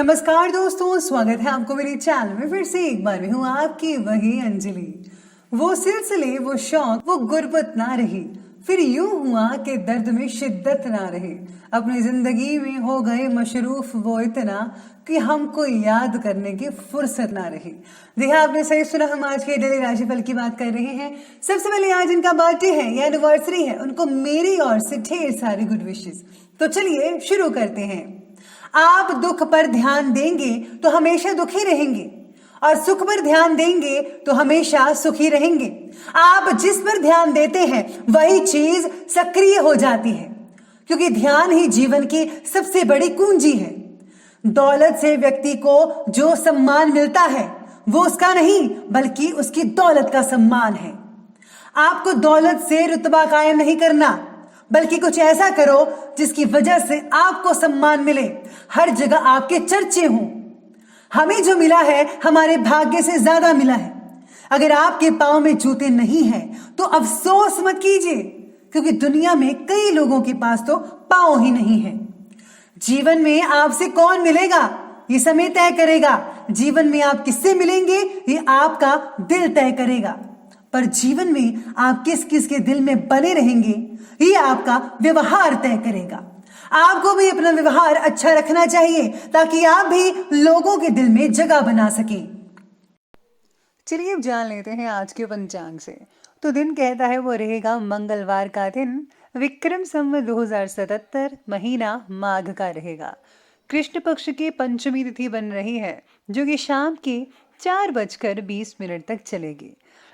नमस्कार दोस्तों, स्वागत है आपको मेरे चैनल में। फिर से एक बार मैं हूँ आपकी वही अंजलि। वो सिलसिले, वो शौक, वो गुर्बत ना रही, फिर यूं हुआ कि दर्द में शिद्दत ना रही। अपनी जिंदगी में हो गए मशरूफ वो इतना कि हमको याद करने की फुर्सत ना रही। देखा आपने सही सुना, हम आज के डेली राशिफल की बात कर रहे हैं। सबसे पहले आज इनका बर्थडे है या एनिवर्सरी है, उनको मेरी ओर से ढेर सारी गुड विशेस। तो चलिए शुरू करते हैं। आप दुख पर ध्यान देंगे तो हमेशा दुखी रहेंगे, और सुख पर ध्यान देंगे तो हमेशा सुखी रहेंगे। आप जिस पर ध्यान देते हैं वही चीज सक्रिय हो जाती है, क्योंकि ध्यान ही जीवन की सबसे बड़ी कुंजी है। दौलत से व्यक्ति को जो सम्मान मिलता है वो उसका नहीं, बल्कि उसकी दौलत का सम्मान है। आपको दौलत से रुतबा कायम नहीं करना, बल्कि कुछ ऐसा करो जिसकी वजह से आपको सम्मान मिले, हर जगह आपके चर्चे हों। हमें जो मिला है हमारे भाग्य से ज्यादा मिला है। अगर आपके पांव में जूते नहीं हैं तो अफसोस मत कीजिए, क्योंकि दुनिया में कई लोगों के पास तो पांव ही नहीं है। जीवन में आपसे कौन मिलेगा ये समय तय करेगा। जीवन में आप किससे मिलेंगे ये आपका दिल तय करेगा। पर जीवन में आप किस किस के दिल में बने रहेंगे ये आपका व्यवहार तय करेगा। आपको भी अपना व्यवहार अच्छा रखना चाहिए, ताकि आप भी लोगों के दिल में जगह बना सकें। चलिए अब जान लेते हैं आज के पंचांग से। तो दिन कहता है वो रहेगा मंगलवार का दिन, विक्रम संवत 2077, महीना माघ का रहेगा। कृष्ण पक्ष की पंचमी तिथि बन रही है, जो कि शाम के 4:20 तक चलेगी,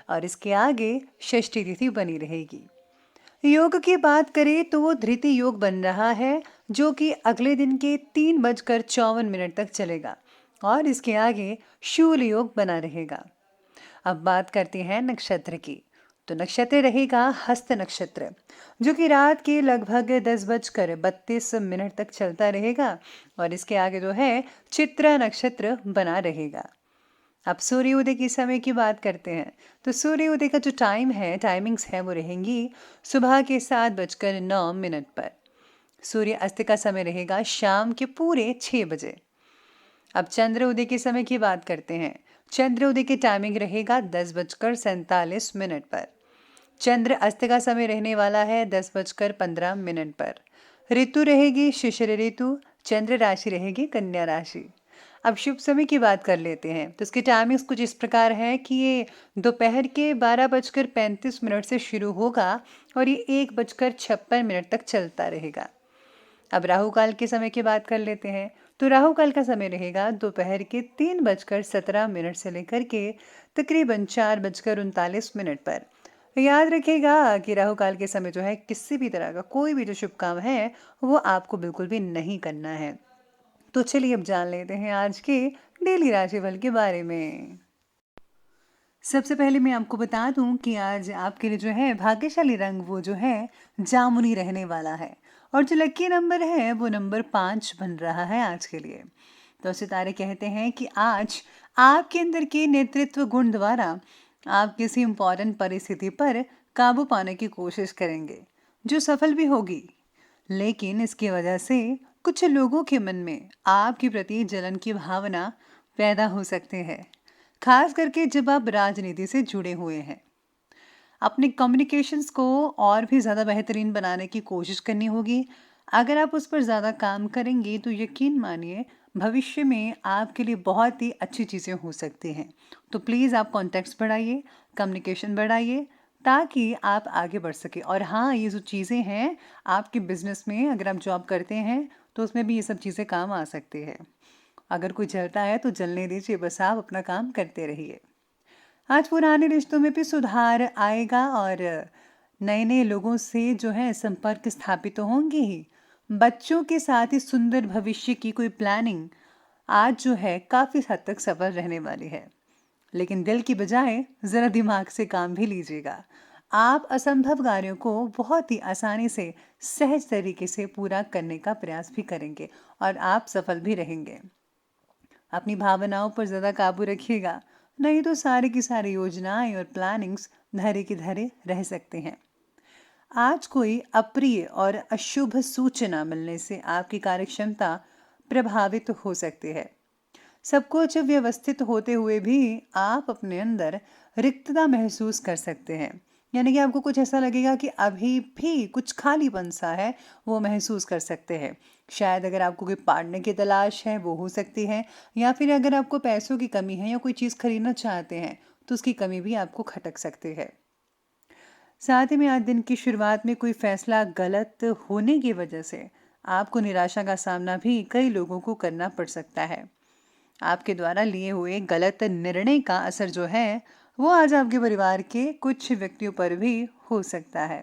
और इसके आगे षष्ठी तिथि बनी रहेगी। योग की बात करें तो वो धृति योग बन रहा है, जो कि अगले दिन के 3:54 तक चलेगा, और इसके आगे शूल योग बना रहेगा। अब बात करते हैं नक्षत्र की। तो नक्षत्र रहेगा हस्त नक्षत्र, जो कि रात के लगभग 10:32 तक चलता रहेगा, और इसके आगे जो है चित्रा नक्षत्र बना रहेगा। अब सूर्योदय के समय की बात करते हैं। तो सूर्योदय का जो टाइमिंग्स है वो रहेंगी सुबह के 7:09 पर। सूर्य अस्त का समय रहेगा शाम के पूरे 6 बजे। अब चंद्रोदय के समय की बात करते हैं। चंद्रोदय की टाइमिंग रहेगा 10:47 पर। चंद्र अस्त का समय रहने वाला है 10:15 पर। ऋतु रहेगी शिशिर ऋतु, चंद्र राशि रहेगी कन्या राशि। अब शुभ समय की बात कर लेते हैं। तो इसकी टाइमिंग्स कुछ इस प्रकार है कि ये दोपहर के 12:35 से शुरू होगा, और ये 1:56 तक चलता रहेगा। अब राहु काल के समय की बात कर लेते हैं। तो राहु काल का समय रहेगा दोपहर के 3:17 से लेकर के तकरीबन 4:39 पर। याद रखिएगा कि राहु काल के समय जो है किसी भी तरह का कोई भी जो शुभ काम है वो आपको बिल्कुल भी नहीं करना है। तो चलिए अब जान लेते हैं आज के डेली राशिफल के बारे में। सबसे पहले मैं आपको बता दूं कि आज आपके लिए जो है भाग्यशाली रंग वो जो है जामुनी रहने वाला है, और जो लकी नंबर है वो नंबर 5 बन रहा है आज के लिए। तो सितारे कहते हैं कि आज आपके अंदर के नेतृत्व गुण द्वारा आप किसी इम्पोर्टेंट परिस्थिति पर काबू पाने की कोशिश करेंगे, जो सफल भी होगी। लेकिन इसकी वजह से कुछ लोगों के मन में आपके प्रति जलन की भावना पैदा हो सकते हैं, खास करके जब आप राजनीति से जुड़े हुए हैं। अपने कम्युनिकेशंस को और भी ज़्यादा बेहतरीन बनाने की कोशिश करनी होगी। अगर आप उस पर ज़्यादा काम करेंगे तो यकीन मानिए भविष्य में आपके लिए बहुत ही अच्छी चीज़ें हो सकती हैं। तो प्लीज़ आप कॉन्टैक्ट्स बढ़ाइए, कम्युनिकेशन बढ़ाइए, ताकि आप आगे बढ़ सके। और हाँ, ये जो चीज़ें हैं आपके बिजनेस में, अगर आप जॉब करते हैं तो उसमें भी ये सब चीज़ें काम आ सकती है। अगर कोई जलता है तो जलने दीजिए, बस आप अपना काम करते रहिए। आज पुराने रिश्तों में भी सुधार आएगा, और नए नए लोगों से जो है संपर्क स्थापित तो होंगे ही। बच्चों के साथ ही सुंदर भविष्य की कोई प्लानिंग आज जो है काफ़ी हद तक सफल रहने वाली है। लेकिन दिल की बजाय ज़रा दिमाग से काम भी लीजिएगा। आप असंभव कार्यों को बहुत ही आसानी से सहज तरीके से पूरा करने का प्रयास भी करेंगे, और आप सफल भी रहेंगे। अपनी भावनाओं पर ज़्यादा काबू रखिएगा, नहीं तो सारी की सारी योजनाएं और प्लानिंग्स धरे की धरे रह सकते हैं। आज कोई अप्रिय और अशुभ सूचना मिलने से आपकी कार्यक्षमता प्रभावित हो सकती है। सब कुछ व्यवस्थित होते हुए भी आप अपने अंदर रिक्तता महसूस कर सकते हैं। यानी कि आपको कुछ ऐसा लगेगा कि अभी भी कुछ खालीपन सा है, वो महसूस कर सकते हैं। शायद अगर आपको कोई पार्टनर की तलाश है वो हो सकती है, या फिर अगर आपको पैसों की कमी है या कोई चीज़ खरीदना चाहते हैं तो उसकी कमी भी आपको खटक सकती है। साथ ही में आज दिन की शुरुआत में कोई फैसला गलत होने की वजह से आपको निराशा का सामना भी कई लोगों को करना पड़ सकता है। आपके द्वारा लिए हुए गलत निर्णय का असर जो है वो आज आपके परिवार के कुछ व्यक्तियों पर भी हो सकता है।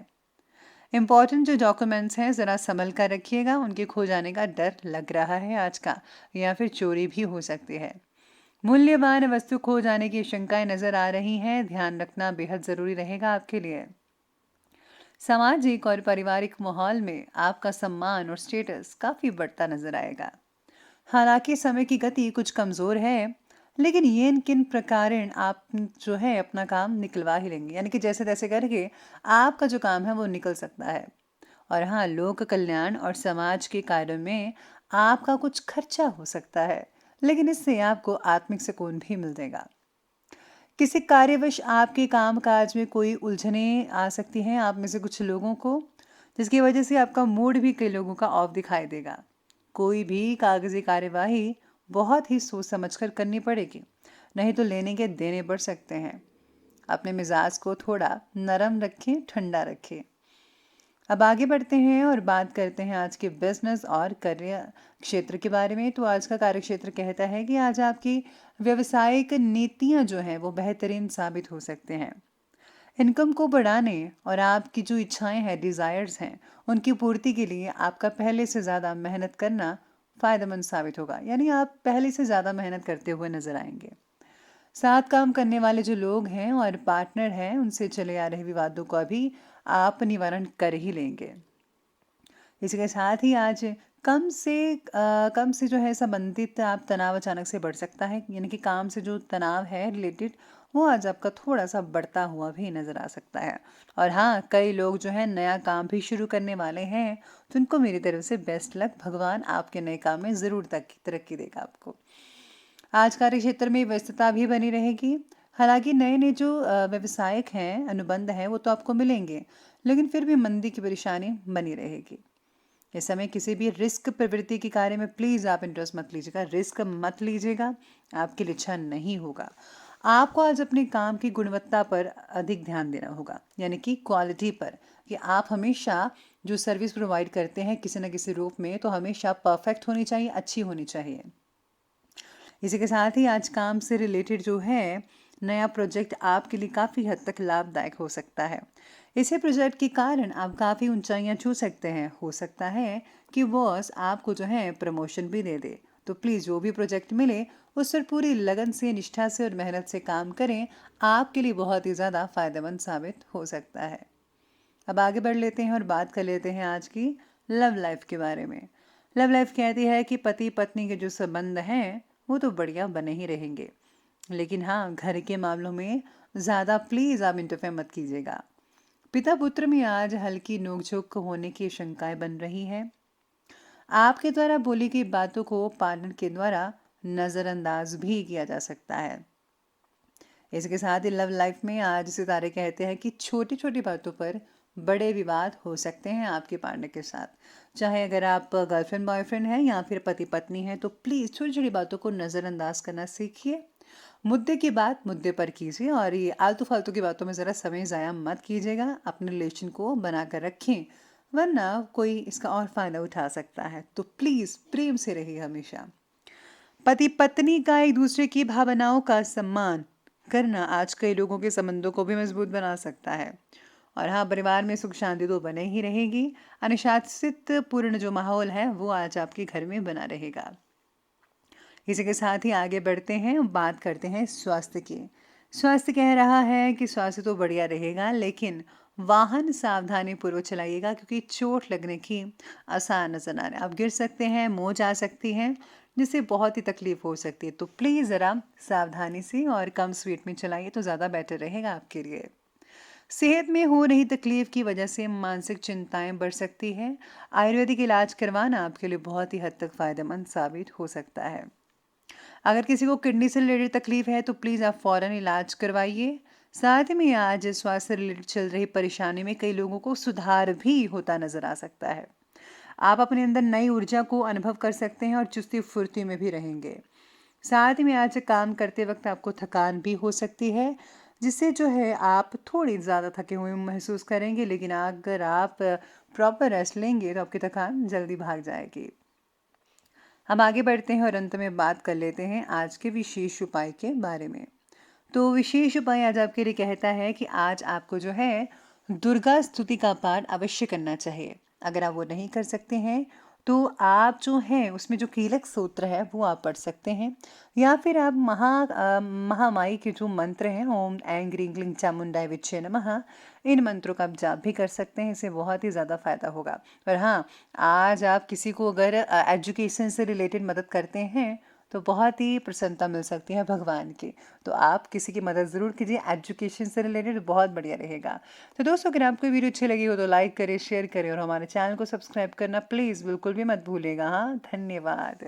इम्पॉर्टेंट जो डॉक्यूमेंट्स हैं ज़रा संभल कर रखिएगा, उनके खो जाने का डर लग रहा है आज का, या फिर चोरी भी हो सकती है। मूल्यवान वस्तु खो जाने की शंकाएं नजर आ रही हैं, ध्यान रखना बेहद ज़रूरी रहेगा आपके लिए। सामाजिक और पारिवारिक माहौल में आपका सम्मान और स्टेटस काफ़ी बढ़ता नजर आएगा। हालांकि समय की गति कुछ कमज़ोर है, लेकिन ये किन प्रकारेण आप जो है अपना काम निकलवा ही लेंगे, यानी कि जैसे तैसे करके आपका जो काम है वो निकल सकता है। और हाँ, लोक कल्याण और समाज के कार्यों में आपका कुछ खर्चा हो सकता है, लेकिन इससे आपको आत्मिक सुकून भी मिल जाएगा। किसी कार्यवश आपके काम काज में कोई उलझने आ सकती हैं आप में से कुछ लोगों को, जिसकी वजह से आपका मूड भी कई लोगों का ऑफ दिखाई देगा। कोई भी कागजी कार्यवाही बहुत ही सोच समझकर करनी पड़ेगी, नहीं तो लेने के देने बढ़ सकते हैं। अपने मिजाज को थोड़ा नरम रखें, ठंडा रखें। अब आगे बढ़ते हैं और बात करते हैं आज के बिजनेस और करियर क्षेत्र के बारे में। तो आज का कार्य क्षेत्र कहता है कि आज आपकी व्यवसायिक नीतियां जो हैं वो बेहतरीन साबित हो सकते हैं। इनकम को बढ़ाने और आपकी जो इच्छाएं हैं, डिज़ायर्स हैं, उनकी पूर्ति के लिए आपका पहले से ज़्यादा मेहनत करना फ़ायदेमंद साबित होगा। यानी आप पहले से ज़्यादा मेहनत करते हुए नजर आएंगे। साथ काम करने वाले जो लोग हैं और पार्टनर हैं, उनसे चले आ रहे विवादों का भी आप निवारण कर ही लेंगे। इसी के साथ ही आज कम से जो है संबंधित आप तनाव अचानक से बढ़ सकता है, यानी कि काम से जो तनाव है रिलेटेड, वो आज आपका थोड़ा सा बढ़ता हुआ भी नजर आ सकता है। और हाँ, कई लोग जो है नया काम भी शुरू करने वाले हैं, तो उनको मेरी तरफ से बेस्ट लक। भगवान आपके नए काम में ज़रूर तरक्की देगा आपको। आज कार्य क्षेत्र में व्यस्तता भी बनी रहेगी। हालांकि नए नए जो व्यवसायिक हैं, अनुबंध हैं, वो तो आपको मिलेंगे, लेकिन फिर भी मंदी की परेशानी बनी रहेगी। इस समय किसी भी रिस्क प्रवृत्ति के कार्य में प्लीज़ आप इंटरेस्ट मत लीजिएगा, रिस्क मत लीजिएगा, आपके लिए अच्छा नहीं होगा। आपको आज अपने काम की गुणवत्ता पर अधिक ध्यान देना होगा, यानी कि क्वालिटी पर, कि आप हमेशा जो सर्विस प्रोवाइड करते हैं किसी न किसी रूप में, तो हमेशा परफेक्ट होनी चाहिए, अच्छी होनी चाहिए। इसी के साथ ही आज काम से रिलेटेड जो है नया प्रोजेक्ट आपके लिए काफ़ी हद तक लाभदायक हो सकता है। इसी प्रोजेक्ट के कारण आप काफ़ी ऊंचाइयां छू सकते हैं। हो सकता है कि बॉस आपको जो है प्रमोशन भी दे दे। तो प्लीज़ जो भी प्रोजेक्ट मिले उस पर पूरी लगन से, निष्ठा से और मेहनत से काम करें, आपके लिए बहुत ही ज़्यादा फायदेमंद साबित हो सकता है। अब आगे बढ़ लेते हैं और बात कर लेते हैं आज की लव लाइफ के बारे में। लव लाइफ कहती है कि पति पत्नी के जो संबंध हैं वो तो बढ़िया बने ही रहेंगे, लेकिन हाँ, घर के मामलों में ज़्यादा प्लीज़ आप इंटरफेयर मत कीजिएगा। पिता पुत्र में आज हल्की नोकझोंक होने की शंकाएं बन रही हैं। आपके द्वारा बोली गई बातों को पार्टनर के द्वारा नज़रअंदाज भी किया जा सकता है। इसके साथ ही लव लाइफ में आज सितारे कहते हैं कि छोटी छोटी बातों पर बड़े विवाद हो सकते हैं आपके पार्टनर के साथ। चाहे अगर आप गर्लफ्रेंड बॉयफ्रेंड हैं या फिर पति पत्नी हैं, तो प्लीज़ छोटी छोटी बातों को नज़रअंदाज करना सीखिए। मुद्दे की बात मुद्दे पर कीजिए और ये आलतू फालतू की बातों में ज़रा समय ज़ाया मत कीजिएगा। अपने रिलेशन को बनाकर रखें, वरना कोई इसका और फ़ायदा उठा सकता है। तो प्लीज़ प्रेम से रहिए हमेशा। पति पत्नी का एक दूसरे की भावनाओं का सम्मान करना आज कई लोगों के संबंधों को भी मजबूत बना सकता है। और हाँ, परिवार में सुख शांति तो बने ही रहेगी। अनुशासित पूर्ण जो माहौल है वो आज आपके घर में बना रहेगा। इसी के साथ ही आगे बढ़ते हैं, बात करते हैं स्वास्थ्य की। स्वास्थ्य कह रहा है कि स्वास्थ्य तो बढ़िया रहेगा, लेकिन वाहन सावधानी पूर्वक चलाइएगा, क्योंकि चोट लगने की आसार नजर आ रहा है। आप गिर सकते हैं, मोच आ सकती हैं, जिससे बहुत ही तकलीफ हो सकती है। तो प्लीज़ ज़रा सावधानी से और कम स्पीड में चलाइए तो ज़्यादा बेटर रहेगा आपके लिए। सेहत में हो रही तकलीफ की वजह से मानसिक चिंताएं बढ़ सकती हैं। आयुर्वेदिक इलाज करवाना आपके लिए बहुत ही हद तक फ़ायदेमंद साबित हो सकता है। अगर किसी को किडनी से रिलेटेड तकलीफ है तो प्लीज़ आप फ़ौरन इलाज करवाइए। साथ में आज स्वास्थ्य से रिलेटेड चल रही परेशानी में कई लोगों को सुधार भी होता नजर आ सकता है। आप अपने अंदर नई ऊर्जा को अनुभव कर सकते हैं और चुस्ती फुर्ती में भी रहेंगे। साथ में आज काम करते वक्त आपको थकान भी हो सकती है, जिससे जो है आप थोड़ी ज़्यादा थके हुए महसूस करेंगे, लेकिन अगर आप प्रॉपर रेस्ट लेंगे तो आपकी थकान जल्दी भाग जाएगी। हम आगे बढ़ते हैं और अंत में बात कर लेते हैं आज के विशेष उपाय के बारे में। तो विशेष उपाय आज आपके लिए कहता है कि आज आपको जो है दुर्गा स्तुति का पाठ अवश्य करना चाहिए। अगर आप वो नहीं कर सकते हैं तो आप जो हैं उसमें जो कीलक सूत्र है वो आप पढ़ सकते हैं, या फिर आप महामाई के जो मंत्र हैं, ओम ऐं ग्रीं क्लीं चामुंडाय विच्चे नमः, इन मंत्रों का आप जाप भी कर सकते हैं। इससे बहुत ही ज़्यादा फायदा होगा। और हाँ, आज आप किसी को अगर एजुकेशन से रिलेटेड मदद करते हैं तो बहुत ही प्रसन्नता मिल सकती है भगवान की। तो आप किसी की मदद ज़रूर कीजिए एजुकेशन से रिलेटेड, बहुत बढ़िया रहेगा। तो दोस्तों, अगर आपको वीडियो अच्छी लगी हो तो लाइक करें, शेयर करें और हमारे चैनल को सब्सक्राइब करना प्लीज़ बिल्कुल भी मत भूलिएगा। हाँ, धन्यवाद।